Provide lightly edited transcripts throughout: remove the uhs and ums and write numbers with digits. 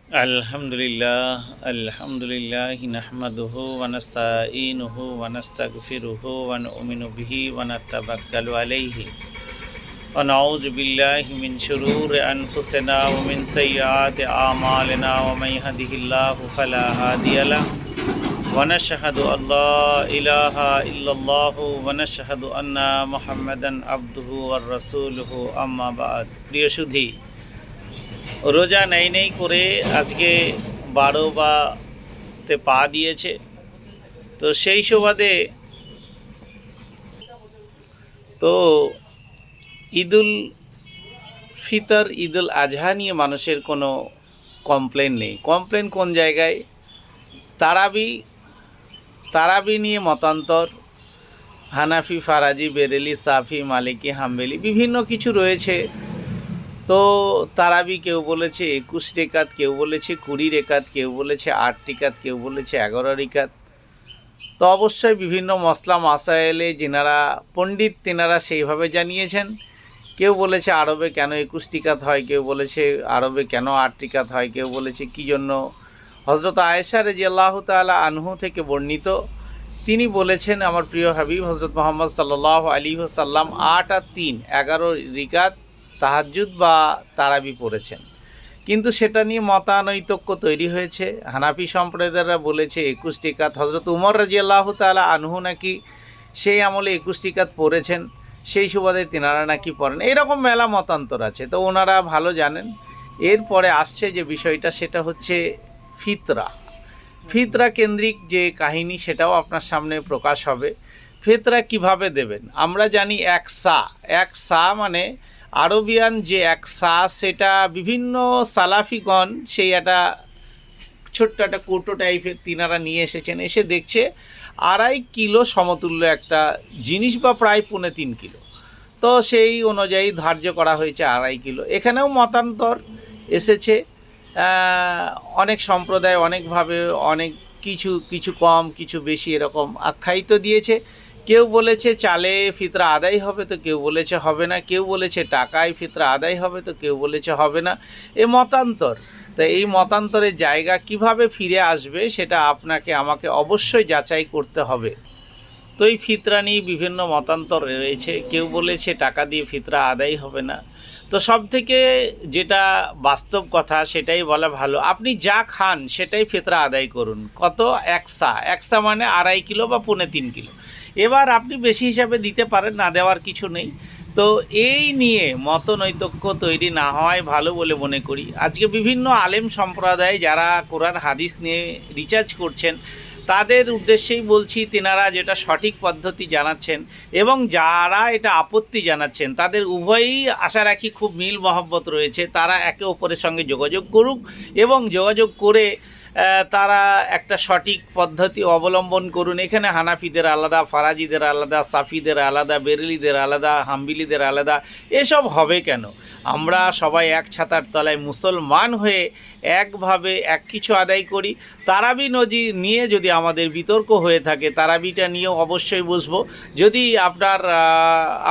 अल्हम्दुलिल्लाह नहमदुहु व नस्तईनुहु व नस्तगफिरुहु व नुमिनु बिही व नतवक्कलु अलैहि व नऊज़ु बिल्लाहि मिन शुरूरि अनफुसिना व मिन सय्यिआति आमालिना व मन यहदिहिल्लाहु फला हादिय लहु व नशहदु अल्ला इलाहा इल्लल्लाहु व नशहदु अन्ना मुहम्मदन अब्दुहु व रसूलुहु अम्मा बाद। प्रिय सुधी, রোজা নেই করে আজকে 12 বাতে পা দিয়েছে। তো সেই সুবাদে তো ঈদুল ফিতর ঈদুল আজহা নিয়ে মানুষের কোনো কমপ্লেন নেই। কমপ্লেন কোন জায়গায়? তারাবি নিয়ে মতান্তর, হানাফি, ফারাজি, বেরেলি, সাফি, মালিকি, হাম্বেলি বিভিন্ন কিছু রয়েছে। তো তারাবি কেউ বলেছে 21 রেকাত, কেউ বলেছে 20 রেকাত, কেউ বলেছে 8 রেকাত, কেউ বলেছে 11 রেকাত। তো অবশ্যই বিভিন্ন মসলা মাসায়েলে যিনারা পণ্ডিত তেনারা সেইভাবে জানিয়েছেন। কেউ বলেছে আরবে কেন 21 রেকাত হয়, কেউ বলেছে আরবে কেন 8 রেকাত হয়, কেউ বলেছে কী জন্য। হযরত আয়েশা রাদিয়াল্লাহু তাআলা আনহু থেকে বর্ণিত, তিনি বলেছেন আমার প্রিয় হাবিব হযরত মুহাম্মদ সাল্লাল্লাহু আলাইহি ওয়াসাল্লাম 8 আর 3 11 রেকাত তাহাজ্জুদ বা তারাবি পড়েছেন। কিন্তু সেটা নিয়ে মতানৈক্য তৈরি হয়েছে। হানাফি সম্প্রদায়রা বলেছে 21 রেকাত। হযরত উমর রাদিয়াল্লাহু তাআলা আনহু নাকি সেই আমলে 21 রেকাত পড়েছেন, সেই সুবাদে তিনারা নাকি পড়েন। এইরকম মেলা মতান্তর আছে, তো ওনারা ভালো জানেন। এরপরে আসছে যে বিষয়টা, সেটা হচ্ছে ফিতরা কেন্দ্রিক যে কাহিনী, সেটাও আপনার সামনে প্রকাশ হবে। ফিতরা কিভাবে দেবেন? আমরা জানি এক সা মানে আরবিয়ান যে এক সা, সেটা বিভিন্ন সালাফিগণ সেই একটা ছোট্ট একটা কৌটো টাইপের তিনারা নিয়ে এসেছেন। এসে দেখছে 2.5 কিলো সমতুল্য একটা জিনিস, বা প্রায় 3.25 কিলো। তো সেই অনুযায়ী ধার্য করা হয়েছে 2.5 কিলো। এখানেও মতান্তর এসেছে। অনেক সম্প্রদায় অনেকভাবে অনেক কিছু কম কিছু বেশি এরকম আখ্যায়িত দিয়েছে। কেউ বলেছে চালে ফিতরা আদায় হবে, তো কেউ বলেছে হবে না। কেউ বলেছে টাকায় ফিতরা আদায় হবে, তো কেউ বলেছে হবে না। এ মতান্তর। তো এই মতান্তরের জায়গা কিভাবে ফিরে আসবে সেটা আপনাকে আমাকে অবশ্যই যাচাই করতে হবে। তো এই ফিতরা নিয়ে বিভিন্ন মতান্তর রয়েছে। কেউ বলেছে টাকা দিয়ে ফিতরা আদায় হবে না। তো সব থেকে যেটা বাস্তব কথা সেটাই বলা ভালো, আপনি যা খান সেটাই ফিতরা আদায় করুন। কত? এক সা মানে 2.5 কিলো বা 3.25 কিলো। এবার আপনি বেশি হিসাবে দিতে পারেন, না দেওয়ার কিছু নেই। তো এই নিয়ে মতনৈক্য তৈরি না হওয়াই ভালো বলে মনে করি। আজকে বিভিন্ন আলেম সম্প্রদায় যারা কোরআন হাদিস নিয়ে রিসার্চ করছেন, তাদের উদ্দেশ্যেই বলছি, তেনারা যেটা সঠিক পদ্ধতি জানাচ্ছেন এবং যারা এটা আপত্তি জানাচ্ছেন, তাদের উভয়ই আশা রাখি খুব মিল মহব্বত রয়েছে। তারা একে অপরের সঙ্গে যোগাযোগ করুক এবং যোগাযোগ করে তারা একটা সঠিক পদ্ধতি অবলম্বন করুন। এখানে হানাফিদের আলাদা, ফারাজিদের আলাদা, সাফিদের আলাদা, বেরেলিদের আলাদা, হাম্বিলিদের আলাদা, এসব হবে কেন? আমরা সবাই এক ছাতার তলায় মুসলমান হয়ে একভাবে এক কিছু আদায় করি। তারাবি নিয়ে যদি আমাদের বিতর্ক হয়ে থাকে, তারাবিটা নিয়েও অবশ্যই বসবো। যদি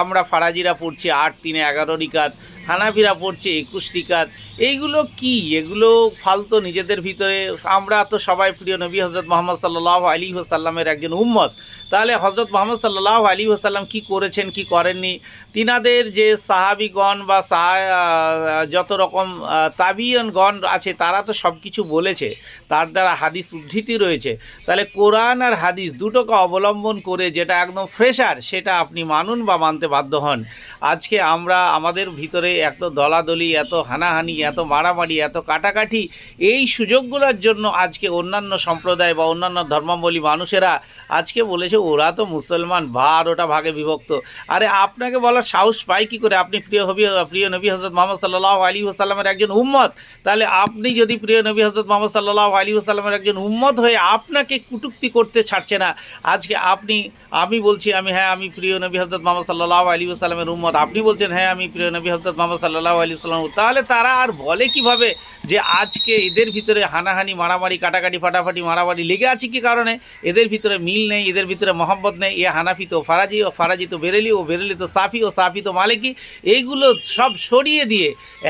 আমরা ফারাজিরা পড়ছি 8 3 11 রিকাত, হানাফিরা পড়ছে 21 রিকাত, এইগুলো কি? এগুলো ফালতু নিজেদের ভিতরে। আমরা তো সবাই প্রিয় নবী হযরত মুহাম্মদ সাল্লাল্লাহু আলাইহি ওয়াসাল্লামের একজন উম্মত। তাহলে হযরত মুহাম্মদ সাল্লাল্লাহু আলাইহি ওয়াসাল্লাম কি করেছেন কি করেননি, তিনাদের যে সাহাবিগণ বা যত রকম তাবিঈনগণ আছে, তারা তো সব কিছু বলেছে, তার দ্বারা হাদিস উদ্ধৃতি রয়েছে। তাহলে কোরআন আর হাদিস দুটোকে অবলম্বন করে যেটা একদম ফ্রেশার, সেটা আপনি মানুন বা মানতে বাধ্য হন। আজকে আমরা আমাদের ভিতরে এত দলাদলি, এত হানাহানি, এত মারামারি, এত কাটাকাটি, এই সুযোগগুলোর জন্য আজকে অন্যান্য সম্প্রদায় বা অন্যান্য ধর্মাবলী মানুষেরা আজকে বলেছে ওরা তো মুসলমান, 12টা ভাগে বিভক্ত। আরে আপনাকে বলার সাহস পাই কী করে? আপনি প্রিয় নবী হযরত মুহাম্মদ সাল্লাল্লাহু আলাইহি ওয়াসাল্লামের একজন উম্মত। তাহলে আপনি যদি প্রিয় নবী হযরত মুহাম্মদ সাল্লাল্লাহু আলাইহি ওয়াসাল্লামের একজন উম্মত হয়ে আপনাকে কটূক্তি করতে ছাড়ছে না, আজকে আমি বলছি আমি প্রিয় নবী হযরত মুহাম্মদ সাল্লাল্লাহু আলাইহি ওয়াসাল্লামের উম্মত, আপনি বলছেন হ্যাঁ আমি প্রিয় নবী হযরত মোহাম্মদ সাল্লাল্লাহু আলাইহি ওয়াসাল্লাম, তাহলে তারা আর বলে কিভাবে যে আজকে এদের ভিতরে হানাহানি, মারামারি, কাটাকাটি, ফাটাফাটি, মারামারি লেগে আছে কি কারণে? এদের ভিতরে মিল নেই, এদের ভিতরে মহব্বত নেই। এ হানাফি তো ফারাজি, ও ফারাজি তো বেরেলি, ও বেরেলি তো সাফি, ও সাফি তো মালিকি। এইগুলো সব সরিয়ে দিয়ে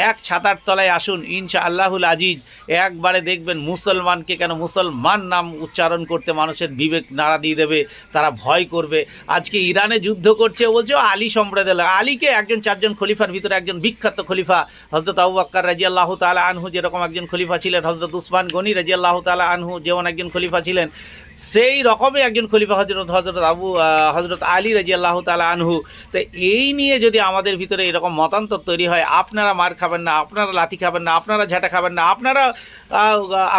এক ছাতার তলায় আসুন, ইনশা আল্লাহুল আজিজ। একবারে দেখবেন মুসলমানকে কেন, মুসলমান নাম উচ্চারণ করতে মানুষের বিবেক নাড়া দিয়ে দেবে, তারা ভয় করবে। আজকে ইরানে যুদ্ধ করছে, বলছে আলী সম্প্রদায়। আলীকে একজন 4 জন খলিফার ভিতরে একজন বিখ্যাত খলিফা হযরত আবু বকর রাদিয়াল্লাহু তাআলা আনহু যেরকম একজন খলিফা ছিলেন, হযরত উসমান গনি রাদিয়াল্লাহু তাআলা আনহু যেমন একজন খলিফা ছিলেন, সেই রকমই একজন খলিফা হযরত আলী রাদিয়াল্লাহু তাআলা আনহু। তো এই নিয়ে যদি আমাদের ভিতরে এরকম মতান্তর তৈরি হয়, আপনারা মার খাবেন না, আপনারা লাথি খাবেন না, আপনারা ঝাঁটা খাবেন না, আপনারা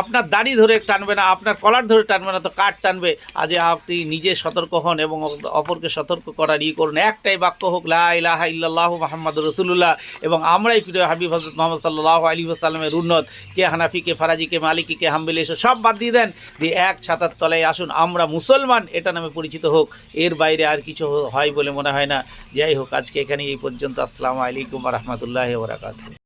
আপনার দাড়ি ধরে টানবে না, আপনার কলার ধরে টানবে না, তো কাঠ টানবে। আজ আপনি নিজে সতর্ক হন এবং অপরকে সতর্ক করার করুন। একটাই বাক্য হোক, লা ইলাহা ইল্লাল্লাহু মুহাম্মাদুর রাসূলুল্লাহ, এবং আমরাই প্রিয় হাবিব হযরত মুহাম্মদ সাল্লাল্লাহু আলাইহি ওয়াসাল্লামের উন্নত। কে হানাফি, কে ফারাজি, কে মালিকি, কে হাম্বলি, এসব সব বাদ দিয়ে দেন, দিয়ে এক ছাতার তলায় আসুন, আমরা মুসলমান এটা নামে পরিচিত হোক। এর বাইরে আর কিছু হয় বলে মনে হয় না। যাই হোক, আজকে এখানে এই পর্যন্ত। আসসালামু আলাইকুম ওয়া রাহমাতুল্লাহি ওয়া বারাকাতুহু।